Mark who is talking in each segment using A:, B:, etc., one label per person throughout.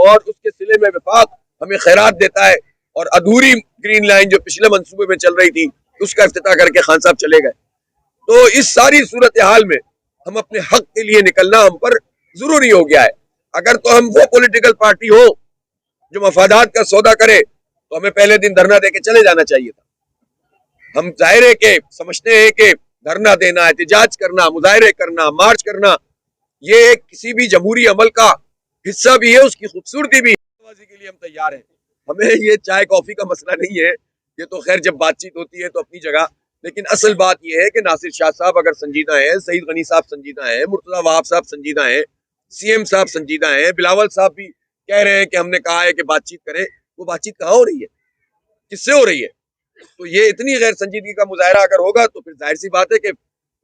A: اور اس کے صلے میں وفاق ہمیں خیرات دیتا ہے، اور ادھوری گرین لائن جو پچھلے منصوبے میں چل رہی تھی اس کا افتتاح کر کے خان صاحب چلے گئے۔ تو اس ساری صورتحال میں ہم اپنے حق کے لیے نکلنا ہم پر ضروری ہو گیا ہے۔ اگر تو ہم وہ پولیٹیکل پارٹی ہو جو مفادات کا سودا کرے تو ہمیں پہلے دن دھرنا دے کے چلے جانا چاہیے تھا۔ ہم ظاہر ہے کہ سمجھتے ہیں کہ دھرنا دینا، احتجاج کرنا، مظاہرے کرنا، مارچ کرنا، یہ کسی بھی جمہوری عمل کا حصہ بھی ہے، اس کی خوبصورتی بھی ہے، کے لیے ہم تیار ہیں۔ ہمیں یہ چائے کافی کا مسئلہ نہیں ہے، یہ تو خیر جب بات چیت ہوتی ہے تو اپنی جگہ، لیکن اصل بات یہ ہے کہ ناصر شاہ صاحب اگر سنجیدہ ہیں، سعید غنی صاحب سنجیدہ ہیں، مرتضی وہاب صاحب سنجیدہ ہیں، سی ایم صاحب سنجیدہ ہیں، بلاول صاحب بھی کہہ رہے ہیں کہ ہم نے کہا ہے کہ بات چیت کریں، وہ بات چیت کہاں ہو رہی ہے، کس سے ہو رہی ہے؟ تو یہ اتنی غیر سنجیدگی کا مظاہرہ اگر ہوگا تو پھر ظاہر سی بات ہے کہ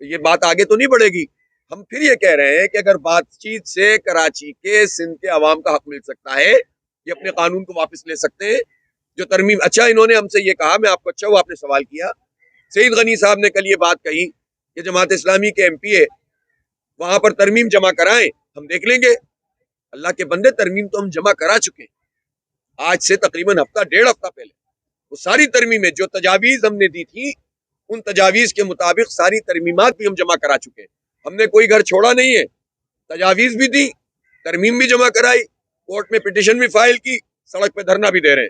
A: یہ بات آگے تو نہیں بڑھے گی۔ ہم پھر یہ کہہ رہے ہیں کہ اگر بات چیت سے کراچی کے، سندھ کے عوام کا حق مل سکتا ہے، یہ اپنے قانون کو واپس لے سکتے ہیں جو ترمیم۔ اچھا انہوں نے ہم سے یہ کہا، میں آپ کو اچھا ہوا آپ نے سوال کیا، سعید غنی صاحب نے کل یہ بات کہی کہ جماعت اسلامی کے ایم پی اے وہاں پر ترمیم جمع کرائیں، ہم دیکھ لیں گے۔ اللہ کے بندے، ترمیم تو ہم جمع کرا چکے ہیں آج سے تقریباً ہفتہ ڈیڑھ ہفتہ پہلے۔ وہ ساری ترمیمیں جو تجاویز ہم نے دی تھی ان تجاویز کے مطابق ساری ترمیمات بھی ہم جمع کرا چکے ہیں۔ ہم نے کوئی گھر چھوڑا نہیں ہے، تجاویز بھی دی، ترمیم بھی جمع کرائی، کورٹ میں پٹیشن بھی فائل کی، سڑک پہ دھرنا بھی دے رہے ہیں۔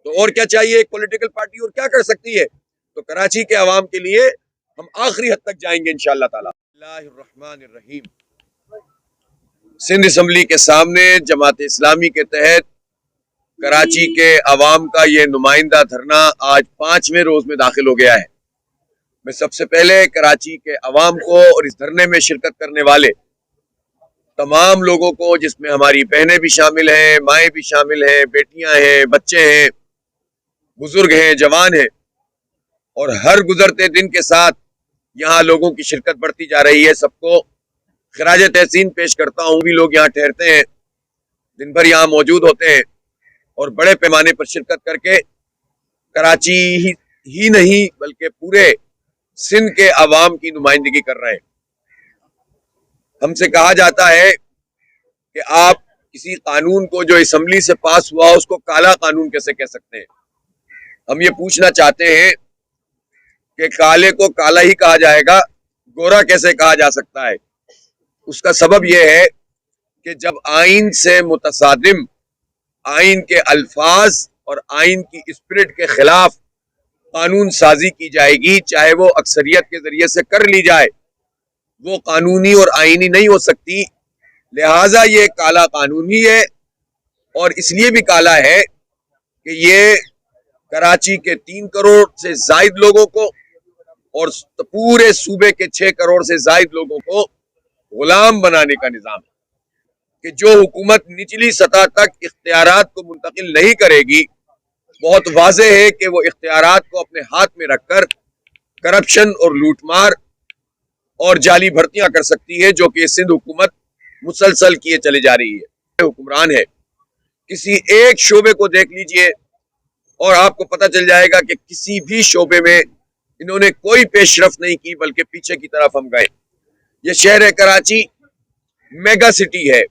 A: تو اور کیا چاہیے ایک پولیٹیکل پارٹی، اور کیا کر سکتی ہے؟ تو کراچی کے عوام کے لیے ہم آخری حد تک جائیں گے انشاءاللہ تعالی۔ اللہ الرحمن الرحیم۔ سندھ اسمبلی کے سامنے جماعت اسلامی کے تحت کراچی کے عوام کا یہ نمائندہ دھرنا آج 5ویں روز میں داخل ہو گیا ہے۔ میں سب سے پہلے کراچی کے عوام کو اور اس دھرنے میں شرکت کرنے والے تمام لوگوں کو، جس میں ہماری بہنیں بھی شامل ہیں، مائیں بھی شامل ہیں، بیٹیاں ہیں، بچے ہیں، بزرگ ہیں، جوان ہیں، اور ہر گزرتے دن کے ساتھ یہاں لوگوں کی شرکت بڑھتی جا رہی ہے، سب کو خراج تحسین پیش کرتا ہوں۔ بھی لوگ یہاں ٹھہرتے ہیں، دن بھر یہاں موجود ہوتے ہیں اور بڑے پیمانے پر شرکت کر کے کراچی ہی نہیں بلکہ پورے سندھ کے عوام کی نمائندگی کر رہے ہیں۔ ہم سے کہا جاتا ہے کہ آپ کسی قانون کو جو اسمبلی سے پاس ہوا اس کو کالا قانون کیسے کہہ سکتے ہیں؟ ہم یہ پوچھنا چاہتے ہیں کہ کالے کو کالا ہی کہا جائے گا، گورا کیسے کہا جا سکتا ہے؟ اس کا سبب یہ ہے کہ جب آئین سے متصادم، آئین کے الفاظ اور آئین کی اسپرٹ کے خلاف قانون سازی کی جائے گی، چاہے وہ اکثریت کے ذریعے سے کر لی جائے، وہ قانونی اور آئینی نہیں ہو سکتی۔ لہٰذا یہ کالا قانون ہی ہے، اور اس لیے بھی کالا ہے کہ یہ کراچی کے 3 کروڑ سے زائد لوگوں کو اور پورے صوبے کے 6 کروڑ سے زائد لوگوں کو غلام بنانے کا نظام ہے، کہ جو حکومت نچلی سطح تک اختیارات کو منتقل نہیں کرے گی، بہت واضح ہے کہ وہ اختیارات کو اپنے ہاتھ میں رکھ کر کرپشن اور لوٹ مار اور جعلی بھرتیاں کر سکتی ہے، جو کہ سندھ حکومت مسلسل کیے چلے جا رہی ہے۔ حکمران ہے، کسی ایک شعبے کو دیکھ لیجئے اور آپ کو پتہ چل جائے گا کہ کسی بھی شعبے میں انہوں نے کوئی پیش رفت نہیں کی، بلکہ پیچھے کی طرف ہم گئے۔ یہ شہر کراچی میگا سٹی ہے،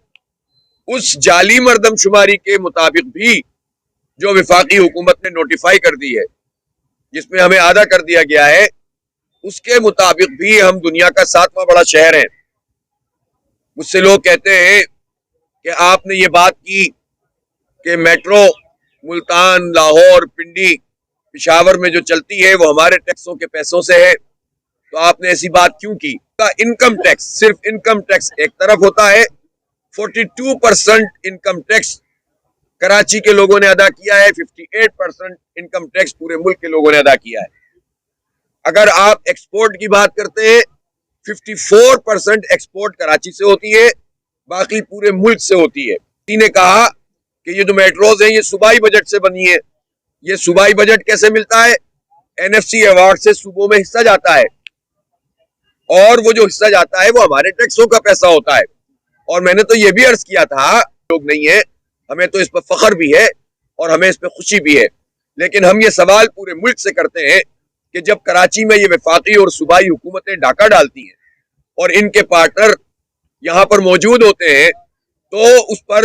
A: اس جعلی مردم شماری کے مطابق بھی جو وفاقی حکومت نے نوٹیفائی کر دی ہے، جس میں ہمیں آدھا کر دیا گیا ہے، اس کے مطابق بھی ہم دنیا کا 7واں بڑا شہر ہیں۔ مجھ سے لوگ کہتے ہیں کہ آپ نے یہ بات کی کہ میٹرو ملتان، لاہور، پنڈی، پشاور میں جو چلتی ہے وہ ہمارے ٹیکسوں کے پیسوں سے ہے، تو آپ نے ایسی بات کیوں کی؟ انکم ٹیکس، صرف انکم ٹیکس ایک طرف ہوتا ہے، 42% انکم ٹیکس کراچی کے لوگوں نے ادا کیا ہے، 58% انکم ٹیکس پورے ملک کے لوگوں نے ادا کیا ہے۔ اگر آپ ایکسپورٹ کی بات کرتے ہیں، 54% ایکسپورٹ کراچی سے ہوتی ہے، باقی پورے ملک سے ہوتی ہے۔ کسی نے کہا کہ یہ جو میٹروز ہیں یہ صوبائی بجٹ سے بنی ہے، یہ صوبائی بجٹ کیسے ملتا ہے؟ NFC ایوارڈ سے صوبوں میں حصہ جاتا ہے، اور وہ جو حصہ جاتا ہے وہ ہمارے ٹیکسوں کا پیسہ ہوتا ہے۔ اور میں نے تو یہ بھی عرض کیا تھا، لوگ نہیں ہیں، ہمیں تو اس پر فخر بھی ہے اور ہمیں اس پہ خوشی بھی ہے، لیکن ہم یہ سوال پورے ملک سے کرتے ہیں کہ جب کراچی میں یہ وفاقی اور صوبائی حکومتیں ڈاکہ ڈالتی ہیں اور ان کے پارٹنر یہاں پر موجود ہوتے ہیں، تو اس پر